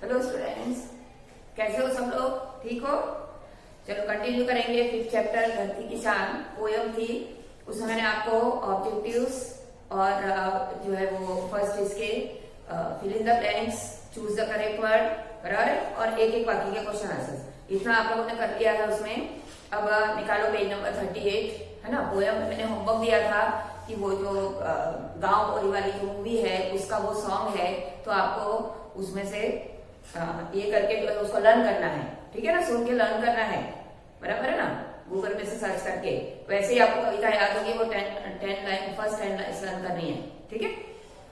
Hello students, कैसे हो सब लोग? ठीक हो? चलो कंटिन्यू करेंगे। 5th चैप्टर धरती की शान पोयम थी, उसमें मैंने आपको ऑब्जेक्टिव्स और जो है वो फर्स्ट इसके fill in the blanks, choose the correct word, बराबर, और एक एक वाक्य के क्वेश्चन आंसर इतना आप लोगों ने कर लिया है। उसमें अब निकालो पेज नंबर 38, है ना। पोयम में मैंने होमवर्क दिया था कि वो जो गांव गोरी वाली जो मूवी है उसका वो सॉन्ग है, तो आपको उसमें से ये करके जो है उसको लर्न करना है, ठीक है ना। सुन के लर्न करना है, बराबर है ना। गूगल में से सर्च करके वैसे ही आपको कविता याद होगी, वो 10 लाइन फर्स्ट 10 लाइन लर्न करनी है, ठीक है।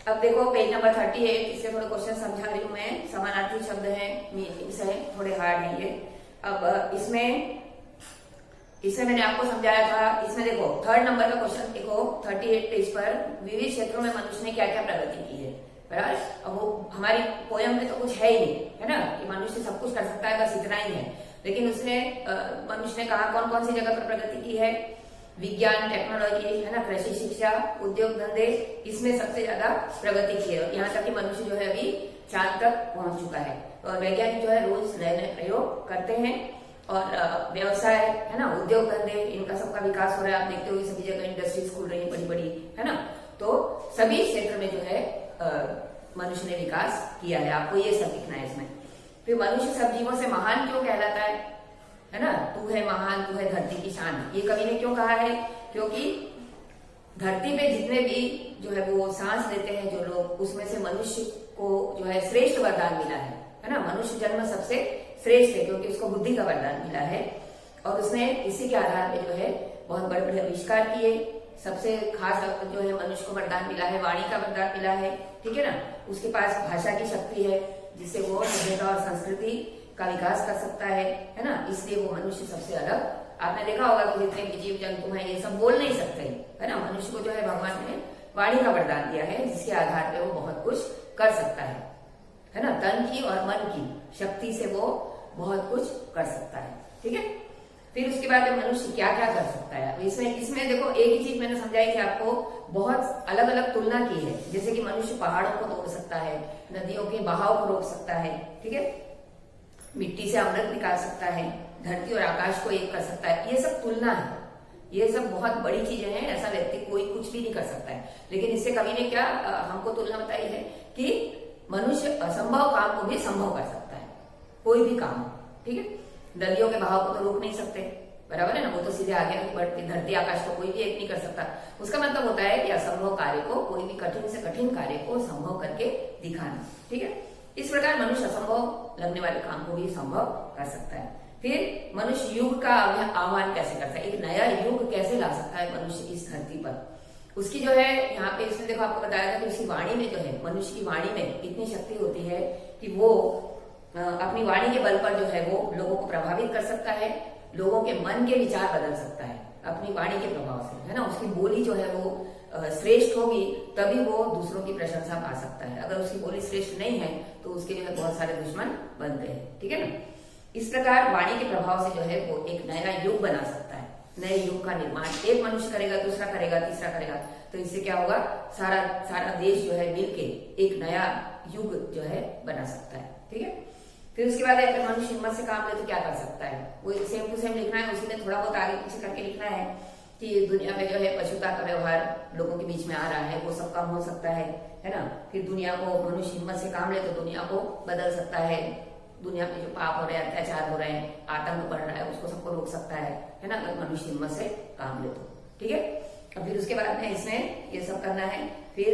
अब देखो पेज नंबर 38, इससे थोड़े क्वेश्चन समझा रही हूँ मैं। समानार्थी शब्द है, मीनिंग्स है, थोड़े हार्ड है ये। अब इसमें मैंने आपको समझाया था। इसमें देखो 3rd नंबर का क्वेश्चन देखो 38 पेज पर, विविध क्षेत्रों में मनुष्य ने क्या क्या प्रगति की है, बराबर। अब वो हमारी पोयम में तो कुछ है ही नहीं, है ना, कि मनुष्य सब कुछ कर सकता है, बस इतना ही है। लेकिन उसने मनुष्य ने कहा कौन कौन सी जगह पर प्रगति की है। विज्ञान, टेक्नोलॉजी, है ना, कृषि, शिक्षा, उद्योग धंधे, इसमें सबसे ज्यादा प्रगति की है। यहाँ तक कि मनुष्य जो है अभी चांद तक पहुंच चुका है। और वैज्ञानिक जो है रोज नए नए प्रयोग करते हैं। और व्यवसाय, है ना, उद्योग धंधे, इनका सबका विकास हो रहा है। आप देखते हो सभी जगह इंडस्ट्रीज खुल रही है बड़ी बड़ी, है ना। तो सभी क्षेत्र में जो है मनुष्य ने विकास किया है। आपको ये सब लिखना है इसमें। फिर मनुष्य सब जीवों से महान क्यों कहलाता है ना। तू है महान, तू है धरती की शान, ये कवि ने क्यों कहा है? क्योंकि धरती पे जितने भी जो है वो सांस लेते हैं जो लोग, उसमें से मनुष्य को जो है श्रेष्ठ वरदान मिला है ना। मनुष्य जन्म सबसे श्रेष्ठ है क्योंकि उसको बुद्धि का वरदान मिला है। और उसने इसी के आधार पे जो है बहुत बड़े बड़े आविष्कार किए। सबसे खास जो है मनुष्य को वरदान मिला है, वाणी का वरदान मिला है, ठीक है ना। उसके पास भाषा की शक्ति है जिससे वो सभ्यता और संस्कृति का विकास कर सकता है ना। इसलिए वो मनुष्य सबसे अलग। आपने देखा होगा कि जितने भी जीव जंतु हैं ये सब बोल नहीं सकते, है ना। मनुष्य को जो है भगवान ने वाणी का वरदान दिया है जिसके आधार पे वो बहुत कुछ कर सकता है ना। तन की और मन की शक्ति से वो बहुत कुछ कर सकता है, ठीक है। फिर उसके बाद मनुष्य क्या क्या कर सकता है। इसमें देखो एक ही चीज मैंने समझाई थी आपको, बहुत अलग अलग तुलना की है। जैसे कि मनुष्य पहाड़ों को तोड़ सकता है, नदियों के बहाव को रोक सकता है, ठीक है, मिट्टी से अमृत निकाल सकता है, धरती और आकाश को एक कर सकता है। ये सब तुलना है, ये सब बहुत बड़ी चीजें हैं। ऐसा व्यक्ति कोई कुछ भी नहीं कर सकता है। लेकिन इससे कवि ने क्या हमको तुलना बताई है कि मनुष्य असंभव काम को भी संभव कर सकता है, कोई भी काम, ठीक है। नदियों के बहाव को तो रोक नहीं सकते, बराबर है ना, वो तो सीधे आगे बढ़ती। धरती आकाश को कोई भी एक नहीं कर सकता। उसका मतलब होता है कि असंभव कार्य को, कोई भी कठिन से कठिन कार्य को संभव करके दिखाना, ठीक है। इस प्रकार मनुष्य असंभव लगने वाले काम को भी संभव कर सकता है। फिर मनुष्य युग का आह्वान कैसे करता है, एक नया युग कैसे ला सकता है मनुष्य इस धरती पर। उसकी जो है यहाँ पे इसमें देखो आपको बताया था कि उसकी वाणी में जो है, मनुष्य की वाणी में इतनी शक्ति होती है कि वो अपनी वाणी के बल पर जो है वो लोगों को प्रभावित कर सकता है, लोगों के मन के विचार बदल सकता है अपनी वाणी के प्रभाव से, है ना। उसकी बोली जो है वो श्रेष्ठ होगी तभी वो दूसरों की प्रशंसा पा सकता है। अगर उसकी बोली श्रेष्ठ नहीं है तो उसके जो है बहुत सारे दुश्मन बनते हैं, ठीक है ना। इस प्रकार वाणी के प्रभाव से जो है वो एक नया युग बना सकता है। नए युग का निर्माण एक मनुष्य करेगा, दूसरा करेगा, तीसरा करेगा, तो इससे क्या होगा, सारा देश जो है मिलके एक नया युग जो है बना सकता है, ठीक है। फिर उसके बाद अगर मनुष्य हिम्मत से काम ले तो क्या कर सकता है, वो सेम टू सेम लिखना है। उसी ने थोड़ा बहुत आगे पीछे करके लिखना है कि दुनिया में जो है पशुता का व्यवहार लोगों के बीच में आ रहा है, वो सब कम हो सकता है ना। फिर दुनिया को मनुष्य हिम्मत से काम ले तो दुनिया को बदल सकता है। दुनिया में जो पाप हो रहे हैं, अत्याचार हो रहे हैं, आतंक बढ़ रहा है, उसको सबको रोक सकता है ना, अगर मनुष्य हिम्मत से काम ले तो, ठीक है। और फिर उसके बाद में इसमें ये सब करना है। फिर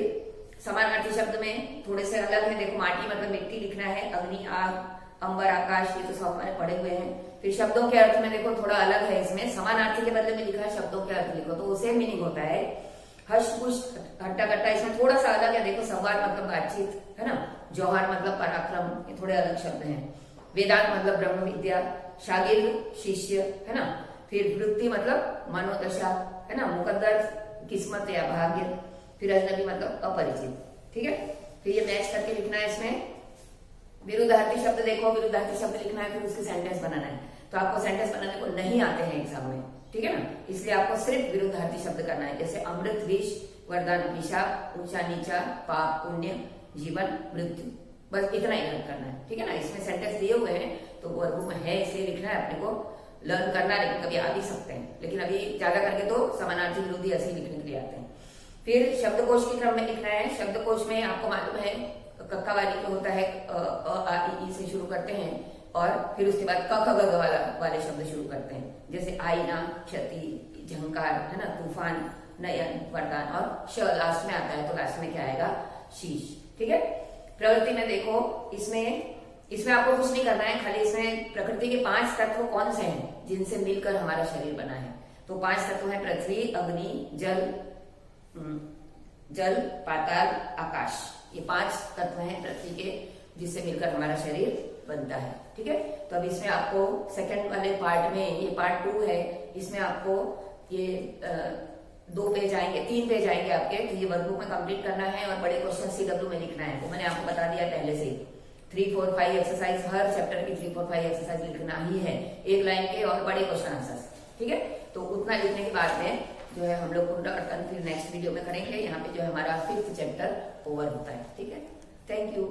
समानार्थी शब्द में थोड़े से अलग है। देखो माटी मतलब मिट्टी लिखना है, अग्नि, आग, अंबर, आकाश, ये तो सब मैंने पढ़े हुए हैं। फिर शब्दों के अर्थ में देखो थोड़ा अलग है। इसमें समानार्थी के बदले में लिखा है शब्दों के अर्थ लिखो, तो वो सेम मीनिंग होता है। हर्ष, पुष्ट, हट्टा कट्टा, इसमें थोड़ा सा अलग है। देखो संवाद मतलब बातचीत, है ना। जौहर मतलब पराक्रम, ये थोड़े अलग शब्द हैं। वेदांत मतलब ब्रह्म विद्या, शागिर्द शिष्य, है ना। फिर वृत्ति मतलब मनोदशा, है ना, मुकद्दर किस्मत या भाग्य। फिर अजनबी मतलब अपरिचित, ठीक है। फिर ये मैच करके लिखना है। इसमें विरुद्धार्थी शब्द देखो, विरुद्धार्थी शब्द लिखना है, फिर उसके सेंटेंस बनाना है। तो आपको सेंटेंस बनाने को नहीं आते हैं एग्जाम में, ठीक है ना, इसलिए आपको सिर्फ विरुद्धार्थी शब्द करना है। जैसे अमृत, विष, वरदान, अभिशाप, ऊंचा नीचा, पाप पुण्य, जीवन मृत्यु, बस इतना ही लर्न करना है, ठीक है ना। इसमें सेंटेंस दिए हुए हैं तो वर्ब में है इसे लिखना है अपने को, लर्न करना, लेकिन कभी आ भी सकते हैं, लेकिन अभी ज्यादा करके तो समानार्थी विरोधी ऐसे ही लिखने के लिए आते हैं। फिर शब्दकोश के क्रम में लिखना है। शब्दकोश में आपको मालूम है कक्का वाली जो होता है अ आ इ ई से शुरू करते हैं और फिर उसके बाद क ख ग घ वाले शब्द शुरू करते हैं, जैसे आईना, क्षति, झंकार, है ना, तूफान, नयन, वरदान, और श लास्ट में आता है तो लास्ट में क्या आएगा, शीश, ठीक है। प्रवृत्ति में देखो, इसमें आपको कुछ नहीं करना है, खाली इसमें प्रकृति के 5 तत्व कौन से हैं जिनसे मिलकर हमारा शरीर बना है। तो 5 तत्व हैं पृथ्वी, अग्नि, जल, पाताल, आकाश। ये 5 तत्व हैं पृथ्वी के जिससे मिलकर हमारा शरीर बनता है, ठीक है। तो अब इसमें आपको सेकंड वाले पार्ट में, ये पार्ट 2 है, इसमें आपको ये 2 पेज आएंगे, 3 पेज आएंगे आपके, तो ये वर्कबुक में कंप्लीट करना है और बड़े क्वेश्चन CW में लिखना है। तो मैंने आपको बता दिया पहले से 3, 4, 5 एक्सरसाइज, हर चैप्टर की 3, 4, 5 एक्सरसाइज लिखना ही है, एक लाइन के और बड़े क्वेश्चन आंसर, ठीक है। तो उतना लिखने के बाद में जो है हम लोग पुनरावर्तन फिर नेक्स्ट वीडियो में करेंगे। यहाँ पे जो है हमारा 5th चैप्टर ओवर होता है, ठीक है। Thank you.